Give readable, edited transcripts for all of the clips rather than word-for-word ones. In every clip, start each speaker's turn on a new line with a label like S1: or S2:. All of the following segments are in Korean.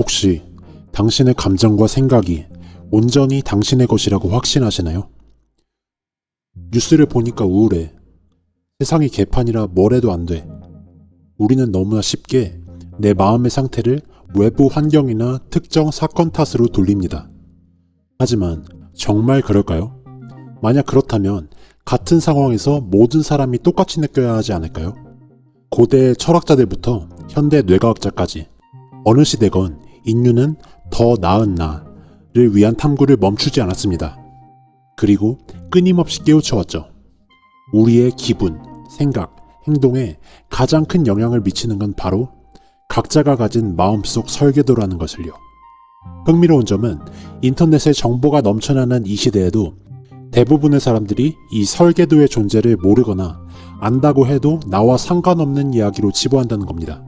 S1: 혹시 당신의 감정과 생각이 온전히 당신의 것이라고 확신하시나요? 뉴스를 보니까 우울해. 세상이 개판이라 뭘 해도 안 돼. 우리는 너무나 쉽게 내 마음의 상태를 외부 환경이나 특정 사건 탓으로 돌립니다. 하지만 정말 그럴까요? 만약 그렇다면 같은 상황에서 모든 사람이 똑같이 느껴야 하지 않을까요? 고대 철학자들부터 현대 뇌과학자까지 어느 시대건 인류는 더 나은 나를 위한 탐구를 멈추지 않았습니다. 그리고 끊임없이 깨우쳐왔죠. 우리의 기분, 생각, 행동에 가장 큰 영향을 미치는 건 바로 각자가 가진 마음속 설계도라는 것을요. 흥미로운 점은 인터넷에 정보가 넘쳐나는 이 시대에도 대부분의 사람들이 이 설계도의 존재를 모르거나 안다고 해도 나와 상관없는 이야기로 치부한다는 겁니다.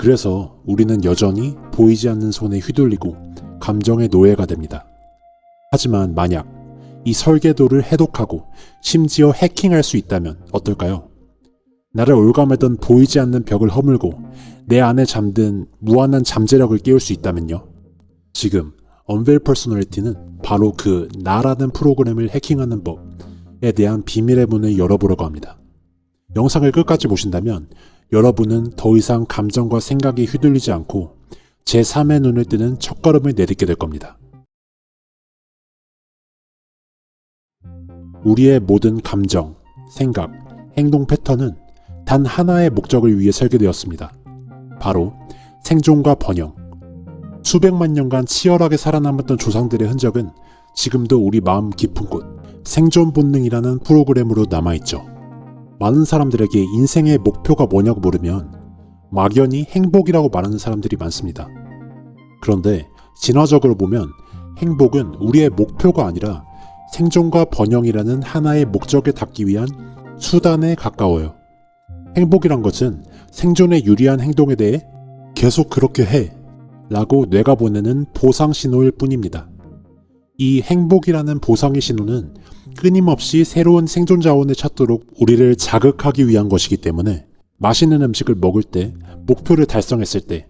S1: 그래서 우리는 여전히 보이지 않는 손에 휘둘리고 감정의 노예가 됩니다. 하지만 만약 이 설계도를 해독하고 심지어 해킹할 수 있다면 어떨까요? 나를 올가매던 보이지 않는 벽을 허물고 내 안에 잠든 무한한 잠재력을 깨울 수 있다면요? 지금 Unveiled Personality는 바로 그 나라는 프로그램을 해킹하는 법에 대한 비밀의 문을 열어보려고 합니다. 영상을 끝까지 보신다면 여러분은 더 이상 감정과 생각이 휘둘리지 않고 제3의 눈을 뜨는 첫걸음을 내딛게 될 겁니다. 우리의 모든 감정, 생각, 행동 패턴은 단 하나의 목적을 위해 설계되었습니다. 바로 생존과 번영. 수백만 년간 치열하게 살아남았던 조상들의 흔적은 지금도 우리 마음 깊은 곳 생존 본능이라는 프로그램으로 남아있죠. 많은 사람들에게 인생의 목표가 뭐냐고 물으면 막연히 행복이라고 말하는 사람들이 많습니다. 그런데 진화적으로 보면 행복은 우리의 목표가 아니라 생존과 번영이라는 하나의 목적에 닿기 위한 수단에 가까워요. 행복이란 것은 생존에 유리한 행동에 대해 계속 그렇게 해 라고 뇌가 보내는 보상 신호일 뿐입니다. 이 행복이라는 보상의 신호는 끊임없이 새로운 생존 자원을 찾도록 우리를 자극하기 위한 것이기 때문에 맛있는 음식을 먹을 때, 목표를 달성했을 때,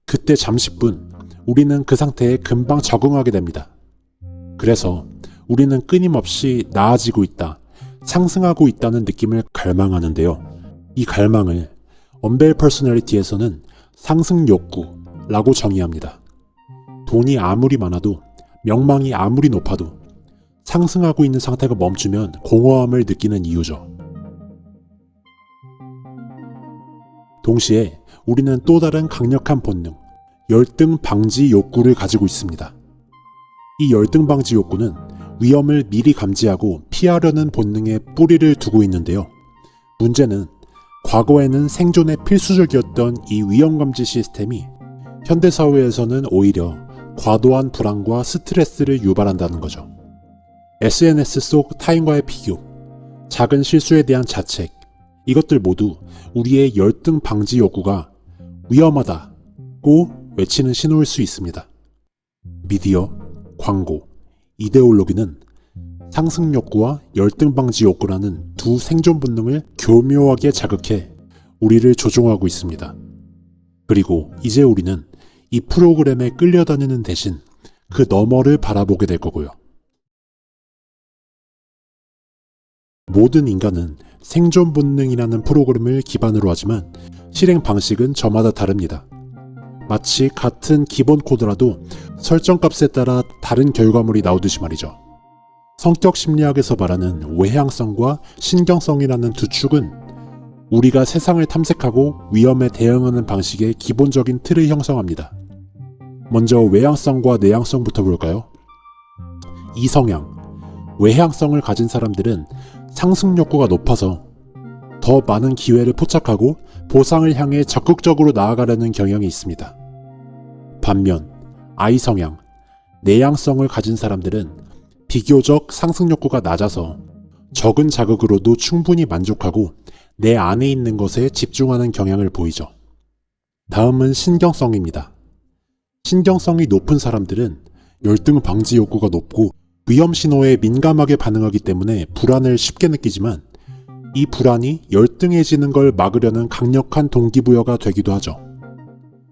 S1: 그때 잠시뿐 우리는 그 상태에 금방 적응하게 됩니다. 그래서 우리는 끊임없이 나아지고 있다, 상승하고 있다는 느낌을 갈망하는데요. 이 갈망을 Unveiled Personality에서는 상승 욕구라고 정의합니다. 돈이 아무리 많아도, 명망이 아무리 높아도 상승하고 있는 상태가 멈추면 공허함을 느끼는 이유죠. 동시에 우리는 또 다른 강력한 본능, 열등 방지 욕구를 가지고 있습니다. 이 열등 방지 욕구는 위험을 미리 감지하고 피하려는 본능에 뿌리를 두고 있는데요. 문제는 과거에는 생존에 필수적이었던 이 위험감지 시스템이 현대사회에서는 오히려 과도한 불안과 스트레스를 유발한다는 거죠. SNS 속 타인과의 비교, 작은 실수에 대한 자책, 이것들 모두 우리의 열등 방지 욕구가 위험하다고 외치는 신호일 수 있습니다. 미디어, 광고, 이데올로기는 상승 욕구와 열등 방지 욕구라는 두 생존 본능을 교묘하게 자극해 우리를 조종하고 있습니다. 그리고 이제 우리는 이 프로그램에 끌려다니는 대신 그 너머를 바라보게 될 거고요. 모든 인간은 생존 본능이라는 프로그램을 기반으로 하지만 실행 방식은 저마다 다릅니다. 마치 같은 기본 코드라도 설정값에 따라 다른 결과물이 나오듯이 말이죠. 성격 심리학에서 말하는 외향성과 신경성이라는 두 축은 우리가 세상을 탐색하고 위험에 대응하는 방식의 기본적인 틀을 형성합니다. 먼저 외향성과 내향성부터 볼까요? 이성향, 외향성을 가진 사람들은 상승 욕구가 높아서 더 많은 기회를 포착하고 보상을 향해 적극적으로 나아가려는 경향이 있습니다. 반면 I성향, 내향성을 가진 사람들은 비교적 상승 욕구가 낮아서 적은 자극으로도 충분히 만족하고 내 안에 있는 것에 집중하는 경향을 보이죠. 다음은 신경성입니다. 신경성이 높은 사람들은 열등 방지 욕구가 높고 위험 신호에 민감하게 반응하기 때문에 불안을 쉽게 느끼지만 이 불안이 열등해지는 걸 막으려는 강력한 동기부여가 되기도 하죠.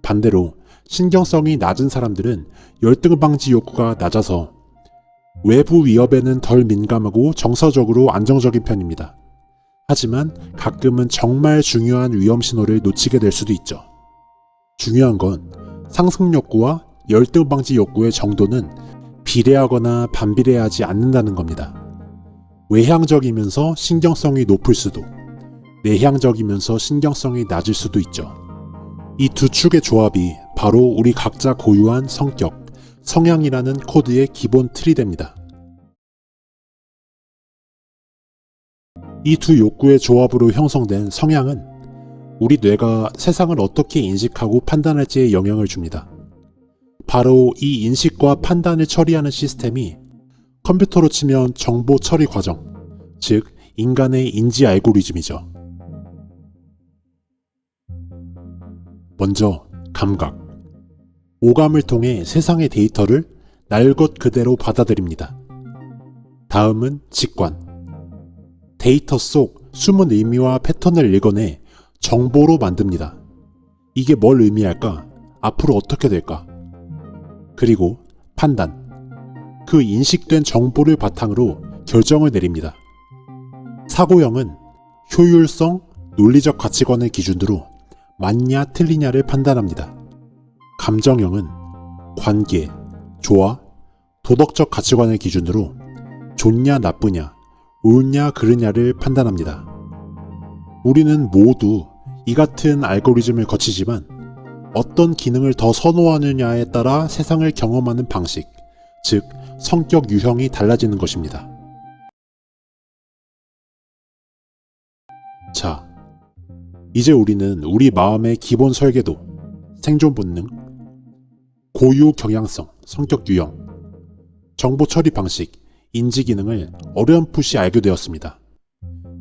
S1: 반대로 신경성이 낮은 사람들은 열등 방지 욕구가 낮아서 외부 위협에는 덜 민감하고 정서적으로 안정적인 편입니다. 하지만 가끔은 정말 중요한 위험 신호를 놓치게 될 수도 있죠. 중요한 건 상승 욕구와 열등 방지 욕구의 정도는 비례하거나 반비례하지 않는다는 겁니다. 외향적이면서 신경성이 높을 수도, 내향적이면서 신경성이 낮을 수도 있죠. 이 두 축의 조합이 바로 우리 각자 고유한 성격, 성향이라는 코드의 기본 틀이 됩니다. 이 두 욕구의 조합으로 형성된 성향은 우리 뇌가 세상을 어떻게 인식하고 판단할지에 영향을 줍니다. 바로 이 인식과 판단을 처리하는 시스템이 컴퓨터로 치면 정보 처리 과정, 즉 인간의 인지 알고리즘이죠. 먼저 감각. 오감을 통해 세상의 데이터를 날 것 그대로 받아들입니다. 다음은 직관. 데이터 속 숨은 의미와 패턴을 읽어내 정보로 만듭니다. 이게 뭘 의미할까? 앞으로 어떻게 될까? 그리고 판단. 그 인식된 정보를 바탕으로 결정을 내립니다. 사고형은 효율성, 논리적 가치관을 기준으로 맞냐 틀리냐를 판단합니다. 감정형은 관계, 조화, 도덕적 가치관을 기준으로 좋냐 나쁘냐, 옳냐 그르냐를 판단합니다. 우리는 모두 이 같은 알고리즘을 거치지만 어떤 기능을 더 선호하느냐에 따라 세상을 경험하는 방식, 즉 성격 유형이 달라지는 것입니다. 자, 이제 우리는 우리 마음의 기본 설계도, 생존 본능, 고유 경향성, 성격 유형, 정보 처리 방식, 인지 기능을 어렴풋이 알게 되었습니다.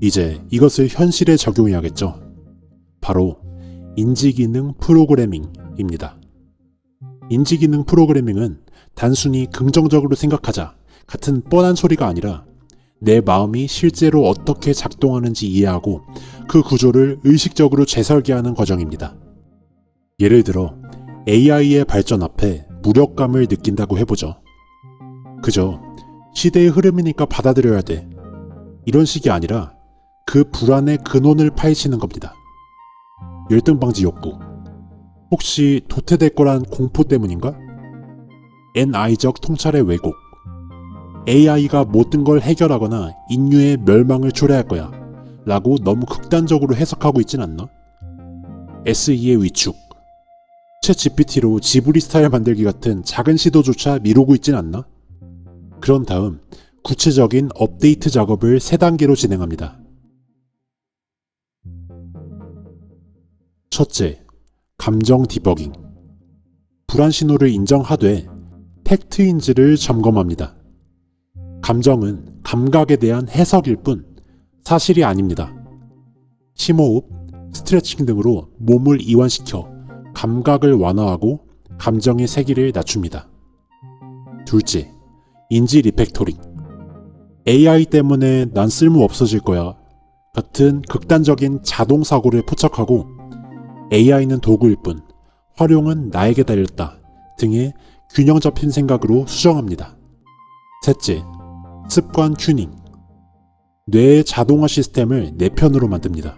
S1: 이제 이것을 현실에 적용해야겠죠. 바로 인지 기능 프로그래밍입니다. 인지 기능 프로그래밍은 단순히 긍정적으로 생각하자 같은 뻔한 소리가 아니라 내 마음이 실제로 어떻게 작동하는지 이해하고 그 구조를 의식적으로 재설계하는 과정입니다. 예를 들어 AI의 발전 앞에 무력감을 느낀다고 해보죠. 그저 시대의 흐름이니까 받아들여야 돼. 이런 식이 아니라 그 불안의 근원을 파헤치는 겁니다. 열등 방지 욕구. 혹시 도태될 거란 공포 때문인가? NI적 통찰의 왜곡. AI가 모든 걸 해결하거나 인류의 멸망을 초래할 거야 라고 너무 극단적으로 해석하고 있진 않나? SE의 위축. 챗 GPT로 지브리 스타일 만들기 같은 작은 시도조차 미루고 있진 않나? 그런 다음 구체적인 업데이트 작업을 3단계로 진행합니다. 첫째, 감정 디버깅. 불안 신호를 인정하되 팩트인지를 점검합니다. 감정은 감각에 대한 해석일 뿐 사실이 아닙니다. 심호흡, 스트레칭 등으로 몸을 이완시켜 감각을 완화하고 감정의 세기를 낮춥니다. 둘째, 인지 리팩토링. AI 때문에 난 쓸모 없어질 거야 같은 극단적인 자동사고를 포착하고 AI는 도구일 뿐 활용은 나에게 달렸다 등의 균형 잡힌 생각으로 수정합니다. 셋째, 습관 튜닝. 뇌의 자동화 시스템을 내 편으로 만듭니다.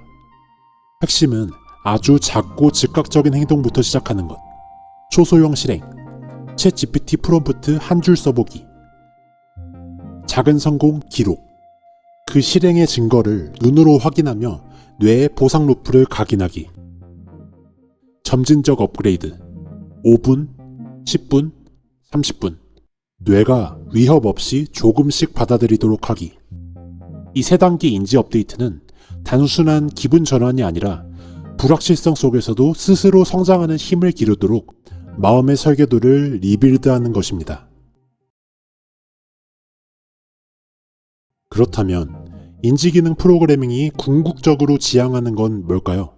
S1: 핵심은 아주 작고 즉각적인 행동부터 시작하는 것. 초소형 실행. 챗 GPT 프롬프트 한 줄 써보기. 작은 성공 기록. 그 실행의 증거를 눈으로 확인하며 뇌의 보상 루프를 각인하기. 점진적 업그레이드. 5분, 10분, 30분. 뇌가 위협 없이 조금씩 받아들이도록 하기. 이 3단계 인지 업데이트는 단순한 기분 전환이 아니라 불확실성 속에서도 스스로 성장하는 힘을 기르도록 마음의 설계도를 리빌드하는 것입니다. 그렇다면 인지기능 프로그래밍이 궁극적으로 지향하는 건 뭘까요?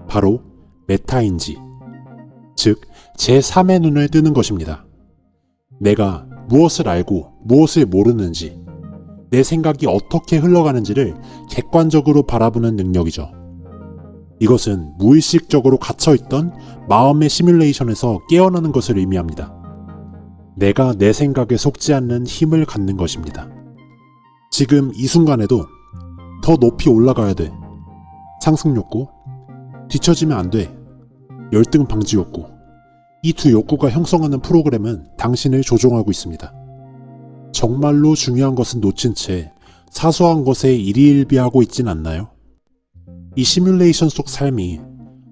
S1: 바로 메타인지, 즉 제3의 눈을 뜨는 것입니다. 내가 무엇을 알고 무엇을 모르는지, 내 생각이 어떻게 흘러가는지를 객관적으로 바라보는 능력이죠. 이것은 무의식적으로 갇혀있던 마음의 시뮬레이션에서 깨어나는 것을 의미합니다. 내가 내 생각에 속지 않는 힘을 갖는 것입니다. 지금 이 순간에도 더 높이 올라가야 돼. 상승 욕구, 뒤처지면 안 돼. 열등 방지 욕구. 이 두 욕구가 형성하는 프로그램은 당신을 조종하고 있습니다. 정말로 중요한 것은 놓친 채 사소한 것에 일희일비하고 있진 않나요? 이 시뮬레이션 속 삶이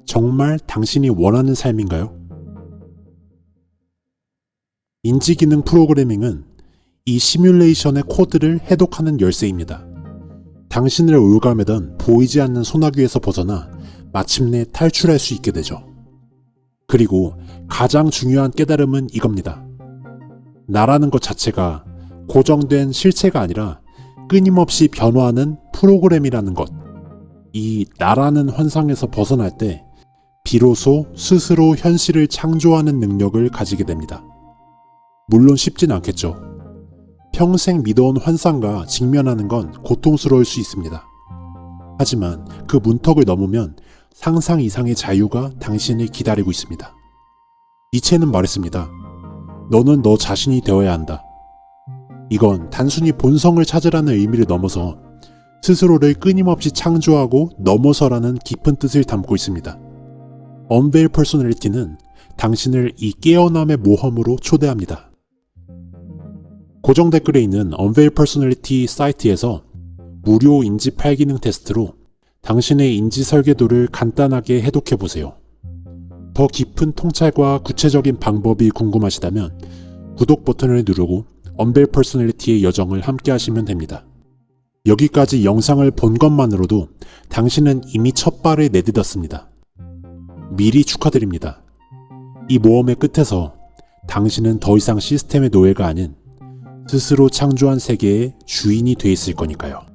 S1: 정말 당신이 원하는 삶인가요? 인지기능 프로그래밍은 이 시뮬레이션의 코드를 해독하는 열쇠입니다. 당신을 올가매던 보이지 않는 소나기에서 벗어나 마침내 탈출할 수 있게 되죠. 그리고 가장 중요한 깨달음은 이겁니다. 나라는 것 자체가 고정된 실체가 아니라 끊임없이 변화하는 프로그램이라는 것. 이 나라는 환상에서 벗어날 때 비로소 스스로 현실을 창조하는 능력을 가지게 됩니다. 물론 쉽진 않겠죠. 평생 믿어온 환상과 직면하는 건 고통스러울 수 있습니다. 하지만 그 문턱을 넘으면 상상 이상의 자유가 당신을 기다리고 있습니다. 니체는 말했습니다. 너는 너 자신이 되어야 한다. 이건 단순히 본성을 찾으라는 의미를 넘어서 스스로를 끊임없이 창조하고 넘어서라는 깊은 뜻을 담고 있습니다. Unveil Personality는 당신을 이 깨어남의 모험으로 초대합니다. 고정 댓글에 있는 Unveil Personality 사이트에서 무료 인지 8기능 테스트로 당신의 인지 설계도를 간단하게 해독해보세요. 더 깊은 통찰과 구체적인 방법이 궁금하시다면 구독 버튼을 누르고 Unveil Personality의 여정을 함께 하시면 됩니다. 여기까지 영상을 본 것만으로도 당신은 이미 첫 발을 내딛었습니다. 미리 축하드립니다. 이 모험의 끝에서 당신은 더 이상 시스템의 노예가 아닌 스스로 창조한 세계의 주인이 돼 있을 거니까요.